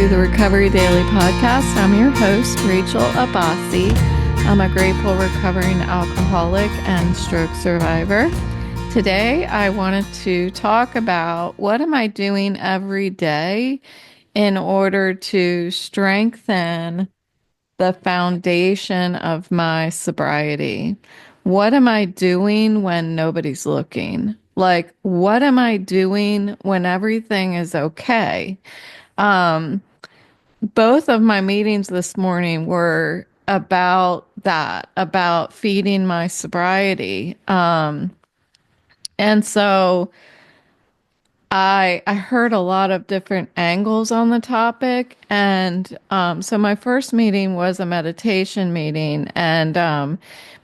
to the Recovery Daily Podcast. I'm your host, Rachel Abbassi. I'm a grateful recovering alcoholic and stroke survivor. Today, I wanted to talk about what am I doing every day in order to strengthen the foundation of my sobriety. What am I doing when nobody's looking? Like, what am I doing when everything is okay? Um, both of my meetings this morning were about that, about feeding my sobriety. And so I heard a lot of different angles on the topic. And so my first meeting was a meditation meeting. And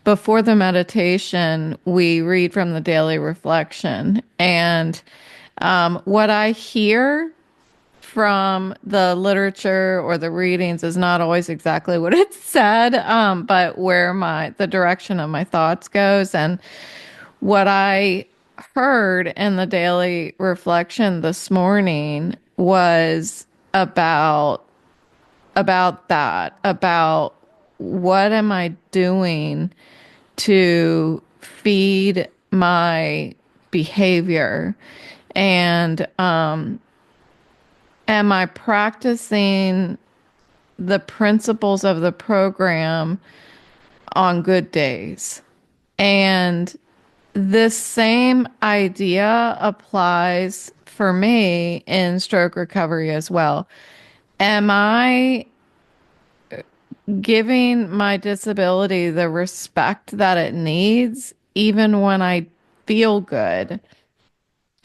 before the meditation, we read from the daily reflection. And what I hear from the literature or the readings is not always exactly what it said, but where the direction of my thoughts goes. And what I heard in the daily reflection this morning was about what am I doing to feed my behavior, and am I practicing the principles of the program on good days? And this same idea applies for me in stroke recovery as well. Am I giving my disability the respect that it needs, even when I feel good?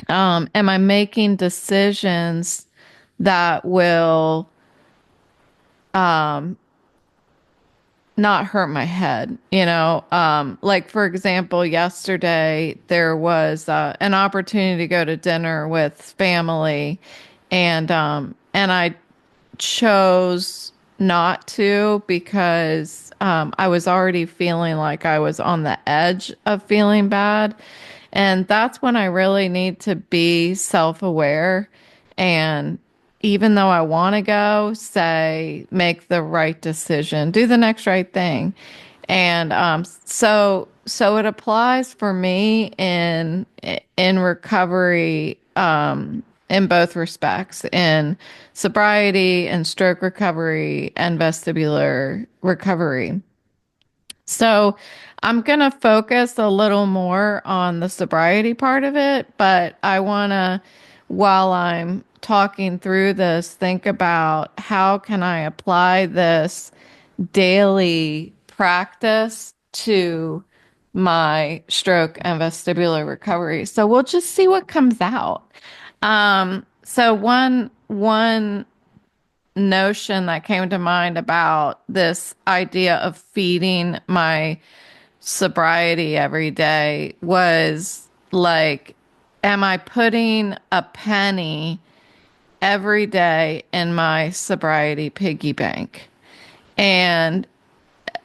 Am I making decisions that will not hurt my head? Like, for example, yesterday there was an opportunity to go to dinner with family, and I chose not to because I was already feeling like I was on the edge of feeling bad. And that's when I really need to be self-aware, and even though I want to go, say, make the right decision, do the next right thing. And so it applies for me in recovery, in both respects, in sobriety and stroke recovery and vestibular recovery. So I'm going to focus a little more on the sobriety part of it, but I want to, while I'm talking through this, think about how can I apply this daily practice to my stroke and vestibular recovery. So we'll just see what comes out. So one notion that came to mind about this idea of feeding my sobriety every day was like, am I putting a penny every day in my sobriety piggy bank? And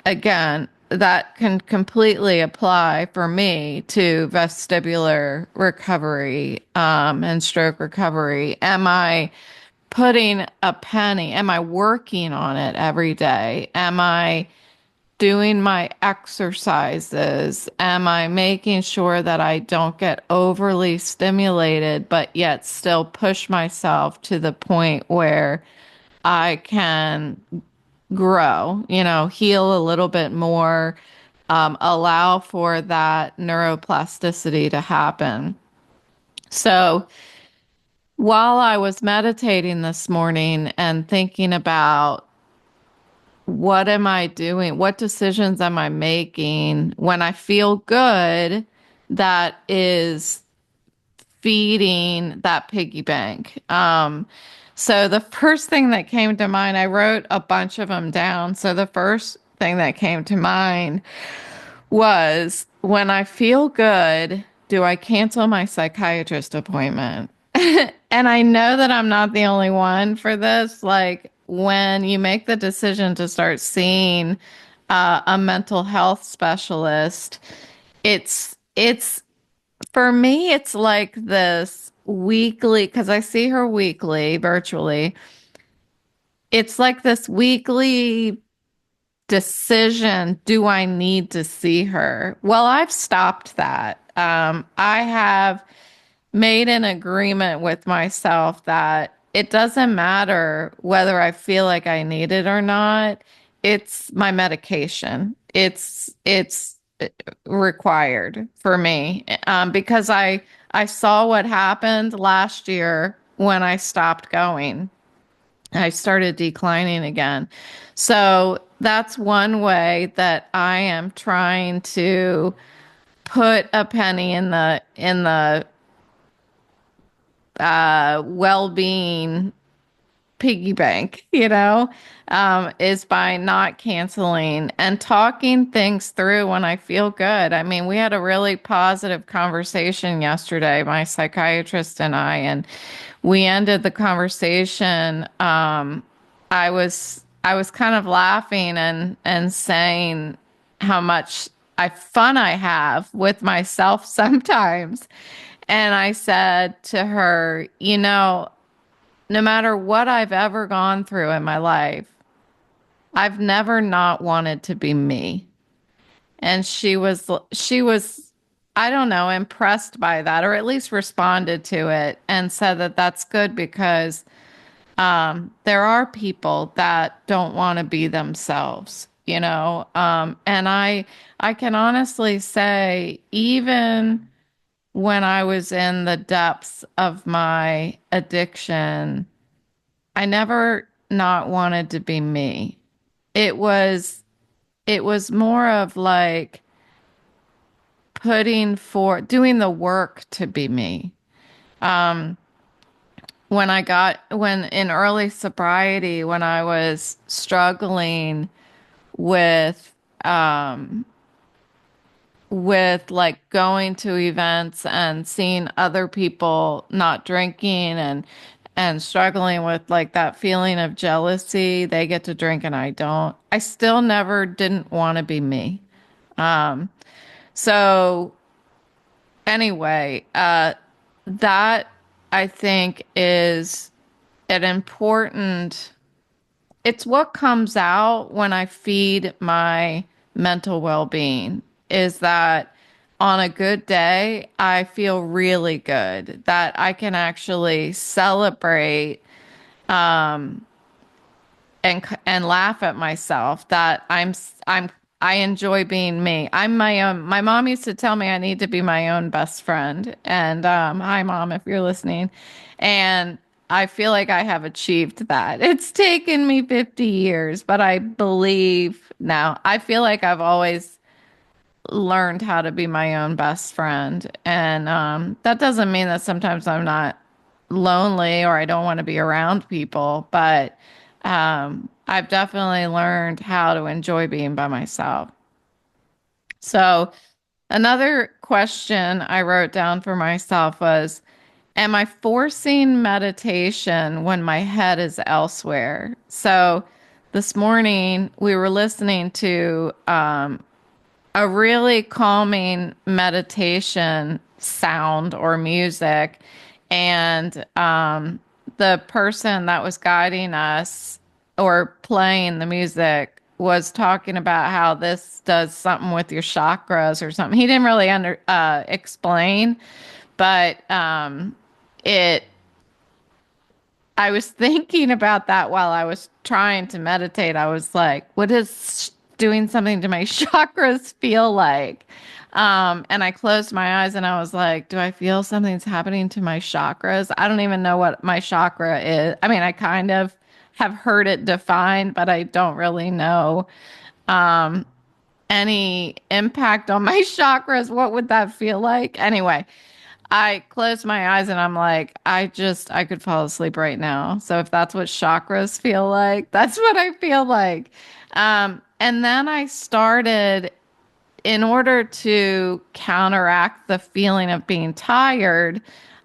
again, that can completely apply for me to vestibular recovery, and stroke recovery. Am I putting a penny? Am I working on it every day? Am I doing my exercises? Am I making sure that I don't get overly stimulated, but yet still push myself to the point where I can grow, heal a little bit more, allow for that neuroplasticity to happen? So while I was meditating this morning and thinking about what am I doing, what decisions am I making when I feel good, that is feeding that piggy bank. So the first thing that came to mind, I wrote a bunch of them down. So the first thing that came to mind was, when I feel good, do I cancel my psychiatrist appointment? And I know that I'm not the only one for this. Like, when you make the decision to start seeing a mental health specialist, it's for me, it's like this weekly, because I see her weekly virtually. it's like this weekly decision. Do I need to see her? Well, I've stopped that. I have made an agreement with myself that it doesn't matter whether I feel like I need it or not. It's my medication. It's required for me because I saw what happened last year when I stopped going. I started declining again. So that's one way that I am trying to put a penny in the well-being piggy bank, is by not canceling and talking things through when I feel good. I mean, we had a really positive conversation yesterday, my psychiatrist and I, and we ended the conversation. I was kind of laughing and saying how much fun I have with myself sometimes. And I said to her, no matter what I've ever gone through in my life, I've never not wanted to be me. And she was, I don't know, impressed by that, or at least responded to it and said that that's good because there are people that don't want to be themselves, and I can honestly say, even when I was in the depths of my addiction, I never not wanted to be me. It was it was more of like doing the work to be me. Um, when in early sobriety, when I was struggling with um with like going to events and seeing other people not drinking and struggling with like that feeling of jealousy. They get to drink and I don't. I still never didn't want to be me. Um, so anyway, that I think is an important, it's what comes out when I feed my mental well-being is that on a good day, I feel really good that I can actually celebrate um, and laugh at myself that I enjoy being me. I'm my own. My mom used to tell me I need to be my own best friend. And hi, mom, if you're listening. And I feel like I have achieved that. It's taken me 50 years, but I believe now. I feel like I've always learned how to be my own best friend. And that doesn't mean that sometimes I'm not lonely or I don't want to be around people, but I've definitely learned how to enjoy being by myself. So, another question I wrote down for myself was, am I forcing meditation when my head is elsewhere? So, this morning we were listening to a really calming meditation sound or music. And the person that was guiding us or playing the music was talking about how this does something with your chakras or something. He didn't really explain, but it I was thinking about that while I was trying to meditate. I was like, what does doing something to my chakras feel like? And I closed my eyes and I was like, do I feel something's happening to my chakras? I don't even know what my chakra is. I mean, I kind of have heard it defined, but I don't really know any impact on my chakras. What would that feel like? Anyway, I close my eyes and I'm like, I could fall asleep right now. So if that's what chakras feel like, that's what I feel like. And then I started, in order to counteract the feeling of being tired,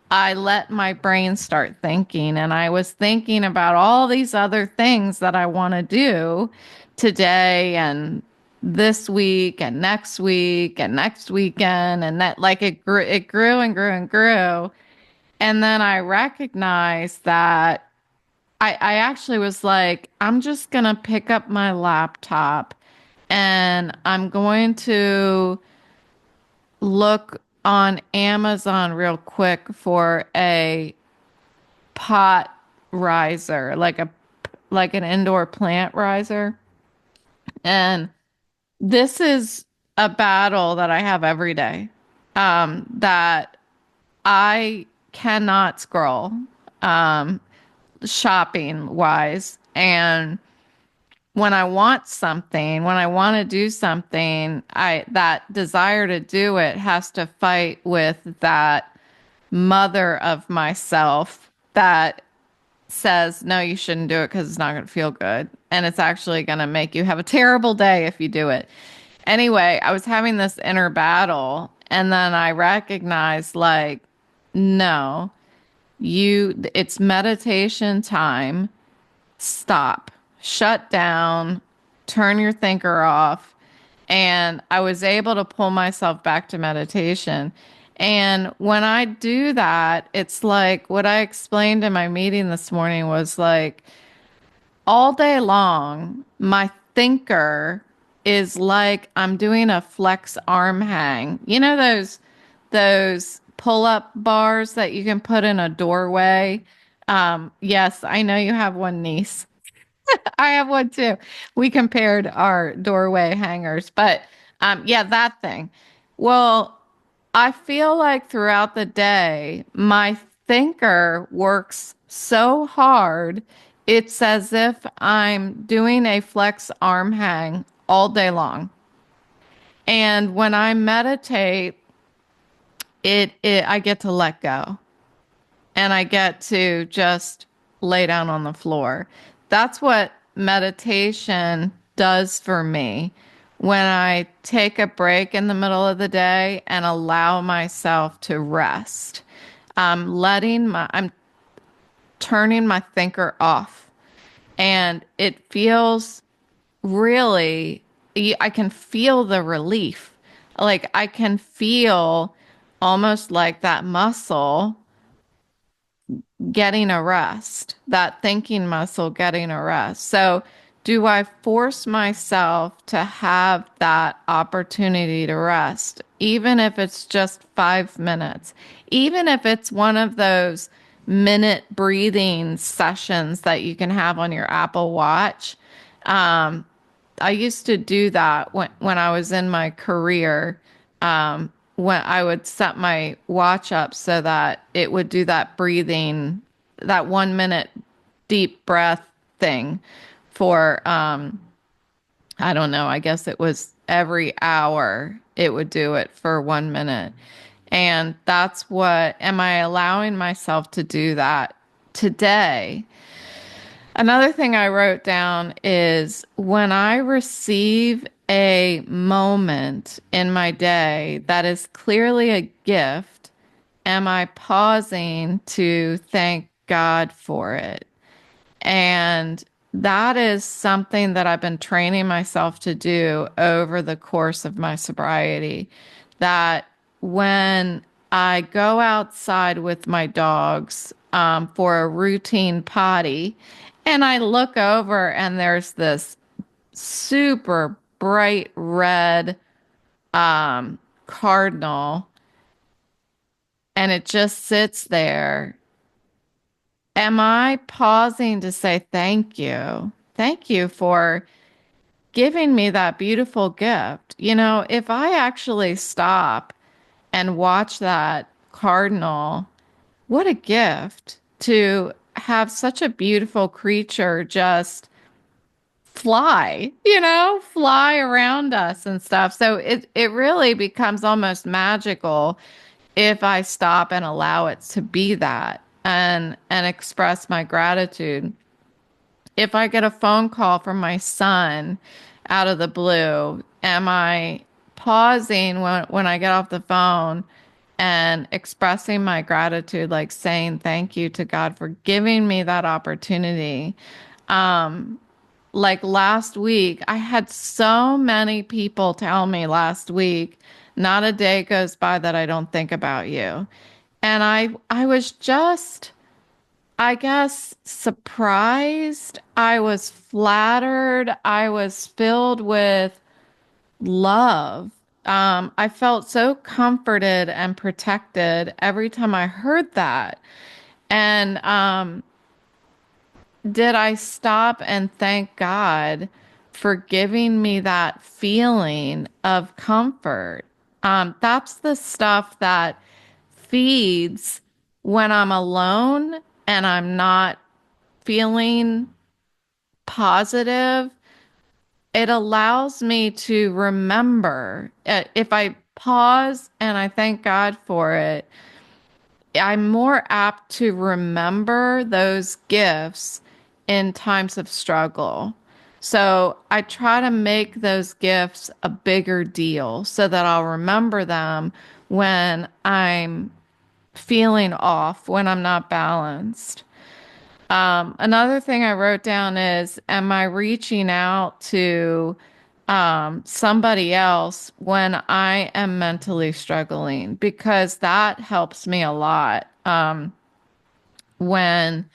I let my brain start thinking. And I was thinking about all these other things that I want to do today and this week and next weekend. And that like it grew and grew and grew. And then I recognized that I actually was like, I'm just gonna pick up my laptop and I'm going to look on Amazon real quick for a pot riser, like an indoor plant riser. And this is a battle that I have every day. That I cannot scroll, um, shopping wise. And when I want something, when I want to do something, I that desire to do it has to fight with that mother of myself that says, no, you shouldn't do it because it's not going to feel good. And it's actually going to make you have a terrible day if you do it. Anyway, I was having this inner battle, and then I recognized, like, no, it's meditation time. Stop, shut down, turn your thinker off. And I was able to pull myself back to meditation. And when I do that, it's like what I explained in my meeting this morning was like all day long, my thinker is like I'm doing a flex arm hang. You know those pull-up bars that you can put in a doorway? Yes, I know you have one, niece. I have one too. We compared our doorway hangers, but yeah, that thing. Well, I feel like throughout the day, my thinker works so hard. It's as if I'm doing a flex arm hang all day long. And when I meditate, I get to let go and I get to just lay down on the floor. That's what meditation does for me when I take a break in the middle of the day and allow myself to rest. I'm turning my thinker off, and it feels really, I can feel the relief. Like I can feel almost like that muscle getting a rest, that thinking muscle getting a rest. So, do I force myself to have that opportunity to rest, even if it's just 5 minutes, even if it's one of those minute breathing sessions that you can have on your Apple Watch? Um, I used to do that when I was in my career. When I would set my watch up so that it would do that breathing, that 1 minute deep breath thing for, I don't know, I guess it was every hour it would do it for 1 minute. And am I allowing myself to do that today? Another thing I wrote down is when I receive a moment in my day that is clearly a gift, am I pausing to thank God for it? And that is something that I've been training myself to do over the course of my sobriety. That when I go outside with my dogs for a routine potty, and I look over and there's this super bright red cardinal, and it just sits there. Am I pausing to say thank you? Thank you for giving me that beautiful gift. You know, if I actually stop and watch that cardinal, what a gift to have such a beautiful creature just fly around us and stuff. So it really becomes almost magical if I stop and allow it to be that and express my gratitude. If I get a phone call from my son out of the blue, am I pausing when I get off the phone and expressing my gratitude, like saying thank you to God for giving me that opportunity? Like last week, I had so many people tell me last week, not a day goes by that I don't think about you. And I was just I guess surprised. I was flattered. I was filled with love. I felt so comforted and protected every time I heard that. And did I stop and thank God for giving me that feeling of comfort? That's the stuff that feeds when I'm alone and I'm not feeling positive. It allows me to remember. If I pause and I thank God for it, I'm more apt to remember those gifts in times of struggle. So I try to make those gifts a bigger deal so that I'll remember them when I'm feeling off, when I'm not balanced. Another thing I wrote down is, am I reaching out to somebody else when I am mentally struggling? Because that helps me a lot. When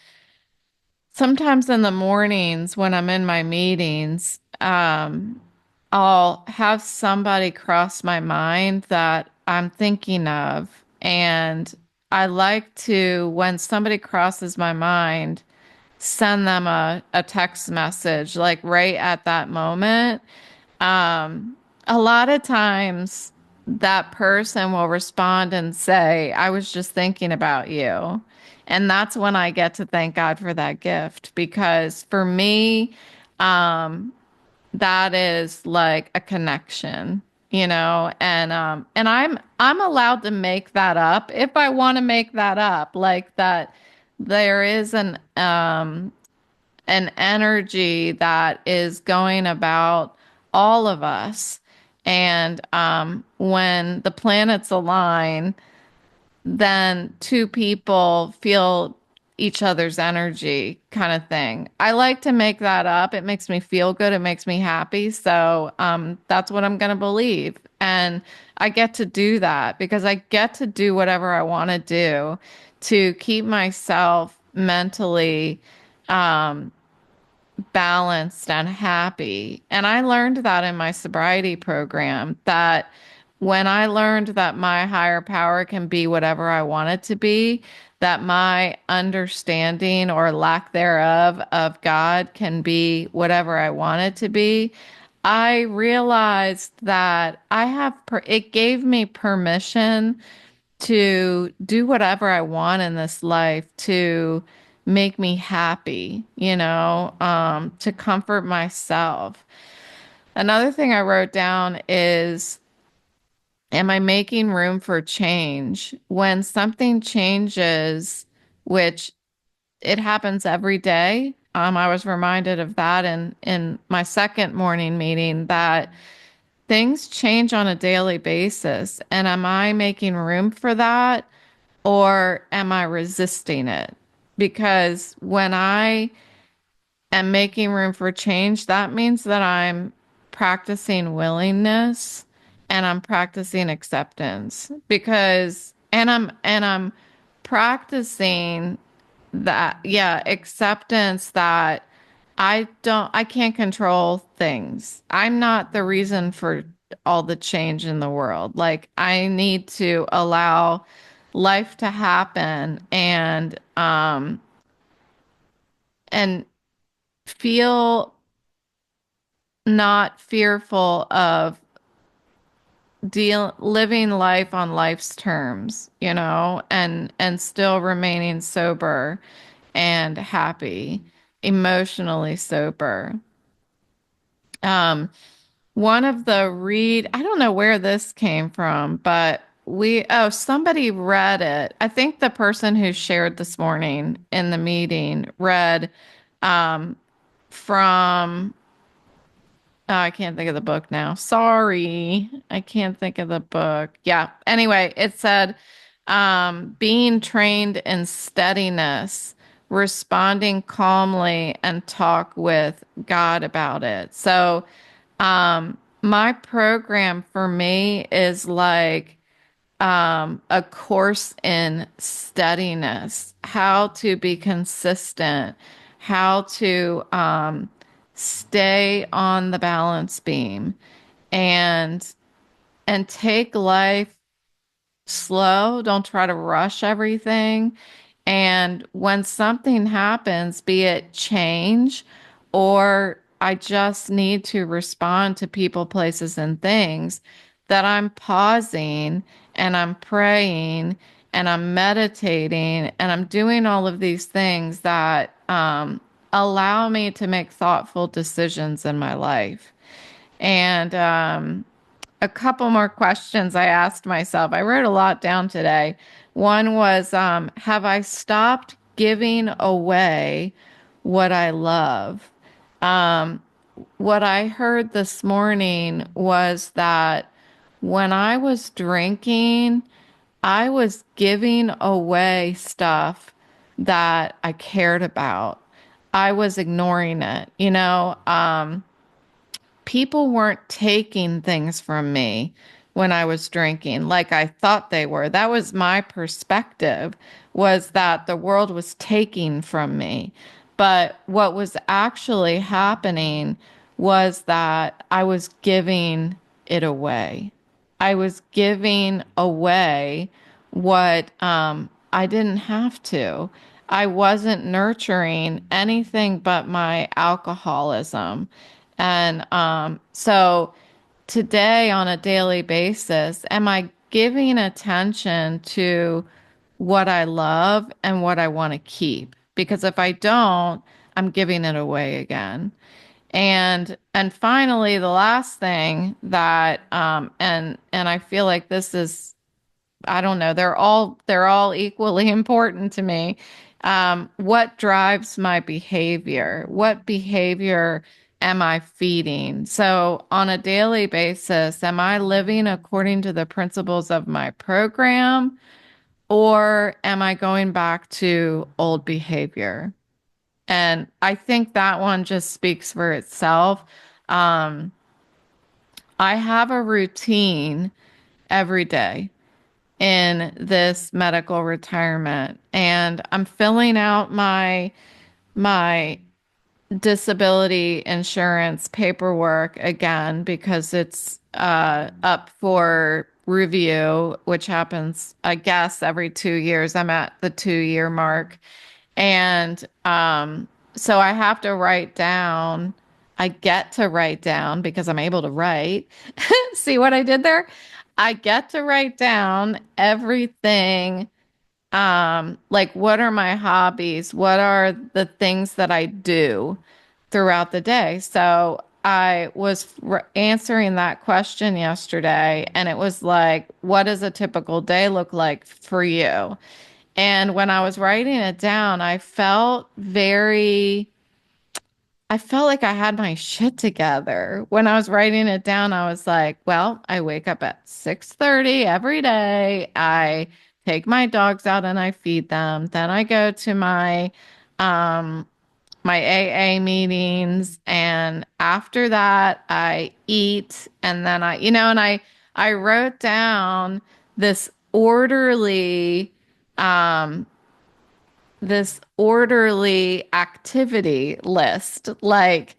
sometimes in the mornings when I'm in my meetings, I'll have somebody cross my mind that I'm thinking of. And I like to, when somebody crosses my mind, send them a text message like right at that moment. Um, a lot of times that person will respond and say, I was just thinking about you. And that's when I get to thank God for that gift because for me, um, that is like a connection, and I'm allowed to make that up if I want to make that up, like that there is an energy that is going about all of us. And when the planets align, then two people feel each other's energy kind of thing. I like to make that up. It makes me feel good. It makes me happy. So that's what I'm going to believe. And I get to do that because I get to do whatever I want to do to keep myself mentally um, balanced and happy. And I learned that in my sobriety program that when I learned that my higher power can be whatever I want it to be, that my understanding or lack thereof of God can be whatever I want it to be, I realized that it gave me permission to do whatever I want in this life to make me happy, to comfort myself. Another thing I wrote down is, am I making room for change? When something changes, which it happens every day, I was reminded of that in my second morning meeting that things change on a daily basis. And am I making room for that? Or am I resisting it? Because when I am making room for change, that means that I'm practicing willingness and I'm practicing acceptance and I'm practicing that, yeah, acceptance that I can't control things. I'm not the reason for all the change in the world. Like I need to allow life to happen and feel not fearful of living life on life's terms, and still remaining sober and happy, emotionally sober. Um, One of the I don't know where this came from, but somebody read it. I think the person who shared this morning in the meeting read um, from, oh, I can't think of the book now. Sorry, I can't think of the book. Yeah. Anyway, it said, being trained in steadiness, responding calmly, and talk with God about it. So, my program for me is like a course in steadiness, how to be consistent, how to stay on the balance beam and take life slow. Don't try to rush everything. And when something happens, be it change or I just need to respond to people, places, and things, that I'm pausing and I'm praying and I'm meditating and I'm doing all of these things that allow me to make thoughtful decisions in my life. And a couple more questions I asked myself. I wrote a lot down today. One was, have I stopped giving away what I love? Um, what I heard this morning was that when I was drinking, I was giving away stuff that I cared about. I was ignoring it. People weren't taking things from me when I was drinking like I thought they were. That was my perspective, was that the world was taking from me. But what was actually happening was that I was giving it away. I was giving away what I didn't have to. I wasn't nurturing anything but my alcoholism. And so today, on a daily basis, am I giving attention to what I love and what I want to keep? Because if I don't, I'm giving it away again. And finally, the last thing that and I feel like this is, I don't know, they're all equally important to me. What drives my behavior? What behavior am I feeding? So on a daily basis, am I living according to the principles of my program, or am I going back to old behavior? And I think that one just speaks for itself. Um, I have a routine every day in this medical retirement, and I'm filling out my disability insurance paperwork again because it's up for review, which happens, I guess, every 2 years. I'm at the 2 year mark. And so I have to write down, I get to write down because I'm able to write. See what I did there? I get to write down everything. Like, what are my hobbies? What are the things that I do throughout the day? So I was answering that question yesterday, and it was like, what does a typical day look like for you? And when I was writing it down, I felt like I had my shit together. When I was writing it down, I was like, well, I wake up at 6:30 every day. I take my dogs out and I feed them. Then I go to um my AA meetings, and after that I eat, and then I wrote down this orderly um this orderly activity list. Like,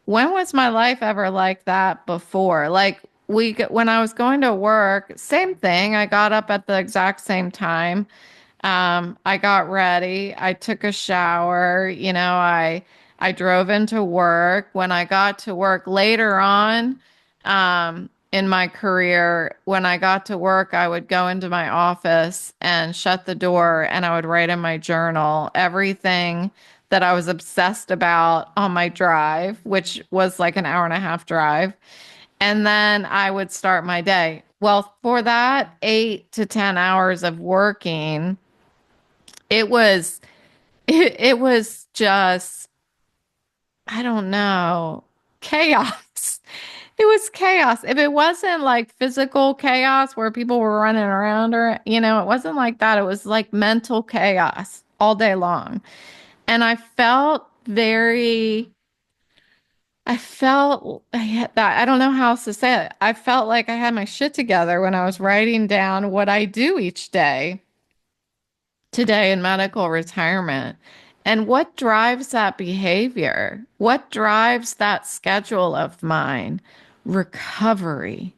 when was my life ever like that before? Like, when I was going to work, same thing. I got up at the exact same time. I got ready. I took a shower. I drove into work. When I got to work later on, in my career, when I got to work, I would go into my office and shut the door, and I would write in my journal everything that I was obsessed about on my drive, which was like an hour and a half drive. And then I would start my day. Well, for that 8 to 10 hours of working, it was it was just, I don't know, chaos. It was chaos. If it wasn't like physical chaos where people were running around, or it wasn't like that. It was like mental chaos all day long. And I felt I had that. I don't know how else to say it. I felt like I had my shit together when I was writing down what I do each day. today in medical retirement. And what drives that behavior? What drives that schedule of mine? Recovery.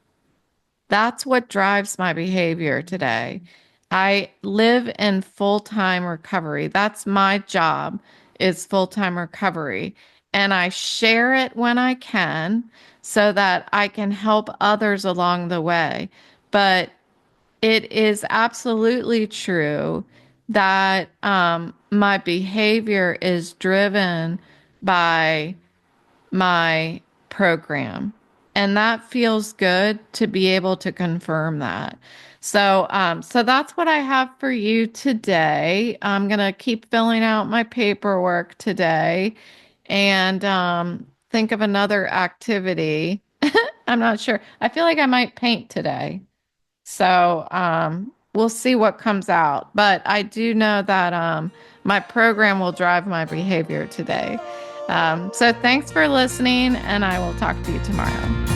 That's what drives my behavior today. I live in full-time recovery. That's my job is full-time recovery. And I share it when I can so that I can help others along the way. But it is absolutely true that my behavior is driven by my program. And that feels good to be able to confirm that. So that's what I have for you today. I'm gonna keep filling out my paperwork today and think of another activity. I'm not sure. I feel like I might paint today. So we'll see what comes out. But I do know that my program will drive my behavior today. So thanks for listening, and I will talk to you tomorrow.